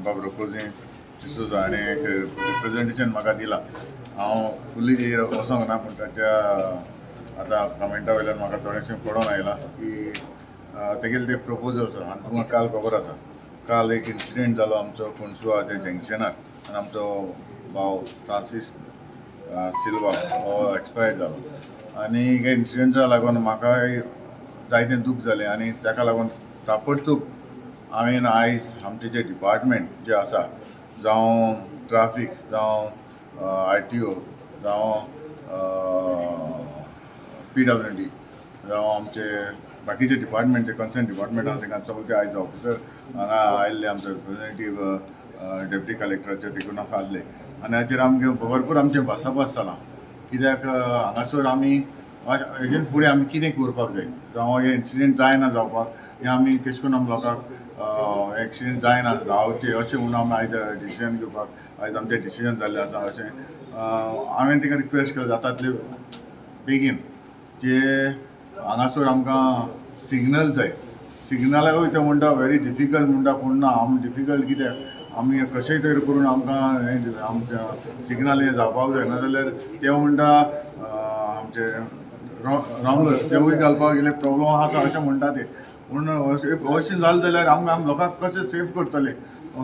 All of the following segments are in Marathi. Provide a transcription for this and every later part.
बाब रोकोझिंयो Dsouza आणि एक रिप्रेझेंटेशन म्हाका दिला हांव फुल्ली तेजेर वचोंक ना पूण ताच्या आतां कमेंटा वयल्यान म्हाका थोडेंशें कळोन आयलां की तेगेले ते प्रपोजल्स आसा आनी तुमकां काल खबर आसा काल एक इन्सिडेंट जालो आमचो कोन्सुआ त्या जंक्शनार आनी आमचो भाव फ्रांसीस सिल्वा हो एक्सपायर्ड जालो आनी हे इन्सिडेंटा लागून म्हाकाय जायतें दूख जालें आनी ताका लागून ताबडतोब हांवें आयज आमचे जे डिपार्टमेंट जे आसा जावं ट्राफीक जावं RTO जावं PWD जावं आमचे बाकीचे डिपार्टमेंट जे कन्सर्न डिपार्टमेंट आसा तांकां सगळे आयज ऑफिसर हांगा आयिल्ले आमचे रिप्रेझेंटेटीव डेप्युटी कलेक्टराचे देखून आसले आनी हाचेर आमगे भरपूर आमचें भासाभास जालां कित्याक हांगासर आमी हेजेन फुडें आमी कितें करपाक जाय जावं हे इन्सिडेंट जायना जावपाक हे आमी कशें करून आमी लोकांक एक्सिडेंट जायना जावचे अशें म्हणून आमी आयज डिसिजन घेवपाक आयज आमचें डिसिजन जाल्लें आसा अशें हांवें ताका रिक्वेस्ट केलो जाता तितले बेगीन जे हांगासर आमकां सिग्नल जाय सिग्नलाकूय ते म्हणटा व्हेरी डिफिकल्ट म्हणटा पूण ना आमी डिफिकल्ट कित्याक आमी कशेंय तरी करून आमकां आमच्या सिग्नल हें जावपाक जाय नाजाल्यार ते म्हणटा आमचे रामलो तेवूय घालपाक गेले प्रॉब्लम आसा अशें म्हणटा ते पूण अशें जालें जाल्यार आमी लोकांक कशें सेफ करतले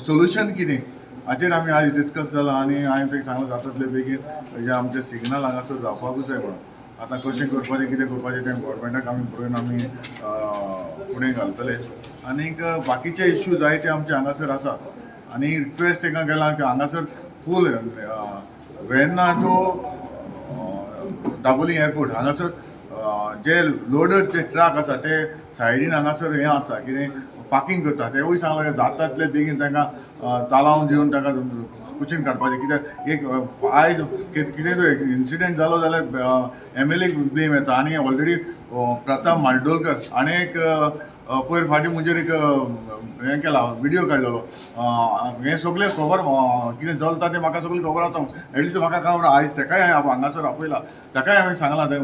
सोल्युशन कितें हाचेर आमी आयज डिस्कस जालां आनी हांवें तेका सांगलें जाता तितले बेगीन जे आमचें सिग्नल हांगासर जावपाकूच जाय म्हणून आतां कशें करपाचें कितें करपाचें तें गव्हर्मेंटाक आमी पळोवन आमी फुडें घालतले आनीक बाकीचे इश्यू जायते आमचे हांगासर आसा आनी रिक्वेस्ट ताका केला की हांगासर फूल वेन्ना टू दाबोलीम एअरपोर्ट हांगासर जे लोडर जे ट्रक आसा ते सायडीन हांगासर हें आसा कितें पार्किंग करता तेवूय सांगलें जाता तितले बेगीन तांकां तालावन दिवन तांकां कुशीन काडपाचें कित्याक एक आयज कितें तो इन्सिडेंट जालो जाल्यार MLA ब्लेम येता आनी ऑलरेडी प्रताप मार्डोलकर आनी एक पयर फाटीं म्हणजे एक हें केला व्हिडियो काडलेलो हें सगळें खबर कितें चलता तें म्हाका सगळें खबर आसा एटलिस्ट म्हाका खबर आयज ताकाय हांगासर आपयला ताकाय हांवें सांगलां ते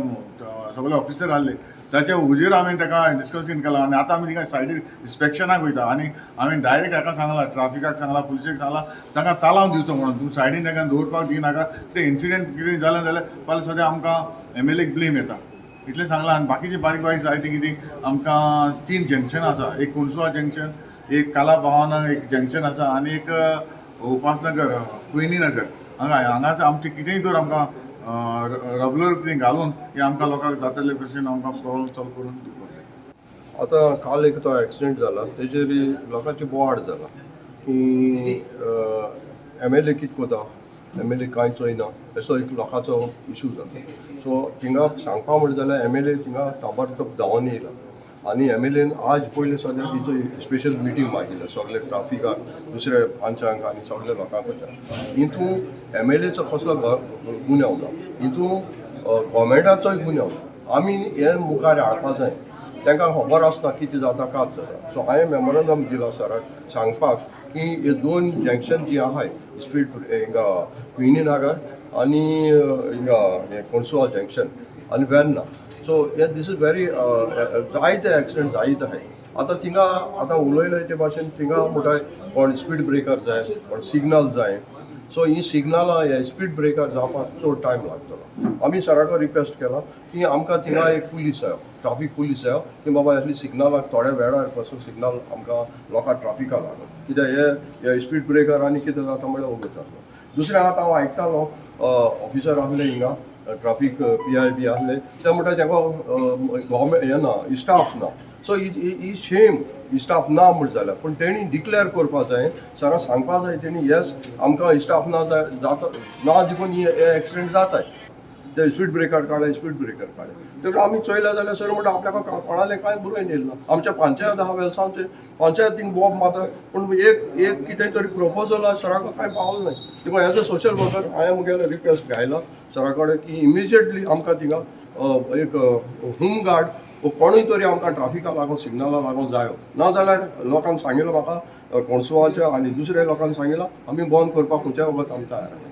सगळे ऑफिसर आहले ताच्या हुजेर हांवें ताका डिस्कशन केलां आनी आतां आमी तिका सायडीर इन्स्पेक्शनाक वयता आनी हांवें डायरेक्ट हाका सांगलां ट्राफिकाक सांगलां पुलिसेक सांगलां तांकां तालावन दिवचो म्हणून तूं सायडीन ताका दवरपाक दिनाका ते इन्सिडेंट कितें जालें जाल्यार फाल्यां सद्या आमकां MLAक ब्लेम येता इतलें सांगलां आनी बाकीची बारीक बारीक जायती कितें आमकां 3 जंक्शन आसा एक कोन्सुआ जंक्शन एक काला भावाना एक जंक्शन आसा आनी एक उपासनगर क्विनी नगर हांगासर आमचें कितेंय तर आमकां रेगुलर कितें घालून हे आमकां लोकांक जातले भशेन आमकां प्रॉब्लम सॉल्व करून दिवपाक जाय आतां काल एक तो एक्सिडेंट जाला तेजेर लोकांची बोवाड जाला की MLA कितें कोता MLA कांय चोयना असो एक लोकांचो इशू जाता सो थिंगा सांगपा म्हणलें जाल्यार MLA थिंगा ताबडतोब धांवन येयला आनी MLAन आज पयले सद्या तिचो स्पेशल मिटींग मागिल्लो सगळे ट्राफिकाक दुसऱ्या पंचांक आनी सगळे लोकांक हितून MLAचो कसलो गुन्यांव ना हितून गोवोरमेंटाचोय गुन्यांव ना आमी हे मुखार हाडपा जाय तांकां खबर आसता कितें जाता कात जाता सो हांवें मेमोरंडम दिला सराक सांगपाक की हे 2 जंक्शन जी आहाय स्पीड हिंगा क्विनी नगर आनी हिंगा कोन्सुआ जंक्शन आनी Verna so this is very जायते एक्सिडेंट जायत आहाय आतां थिंगा आतां उलयले ते भाशेन थिंगा म्हणटाय कोण स्पीड ब्रेकर जाय कोण सिग्नल जाय सो ही सिग्नलां हे स्पीड ब्रेकर जावपाक चड टायम लागतलो आमी सराको रिक्वेस्ट केला की आमकां थिंगा एक पुलीस जायो ट्राफीक पुलीस जायो की बाबा ह्या सिग्नलाक थोड्या वेळार पासून सिग्नल आमकां लोकां ट्राफिकाक लागून कित्याक हे स्पीड ब्रेकर आनी कितें जाता म्हळ्यार वगत जातलो दुसरें आतां हांव आयकतालो ऑफिसर आहले हिंगा ट्राफीक PIB आहले ते म्हणटा तेका गोवोरमेंट हें ना स्टाफ ना सो ही शेम स्टाफ ना म्हण जाल्यार पूण तेणी डिक्लेअर करपा जाय सराक सांगपा जाय तेणी येस आमकां स्टाफ ना जाता ना देखून ही एक्सिडेंट जाताय ते स्पीड ब्रेकर काडले स्पीड ब्रेकर काडले तेन्ना आमी चोयल्या जाल्यार सर म्हणटा आपल्याक कोणालें कांय बरोवन येयलें ना आमच्या पंचायत आहा वेलसांवचे पंचायतीन बोब माता पूण एक कितें तरी प्रपोजल सराक कांय पावलें ना देखून एज अ सोशल वर्कर हांवें मुगेले रिक्वेस्ट घायला सरा कडेन की इमिजिएटली आमकां थिंगा एक होम गार्ड कोणूय तरी आमकां ट्राफिकाक लागून सिग्नला लागून जायो ना जाल्यार लोकांक सांगिल्लो म्हाका कोणसुवाच्या आनी दुसऱ्या लोकांक सांगिल्लो आमी बंद करपाक खंयच्याय वगत आमी तयार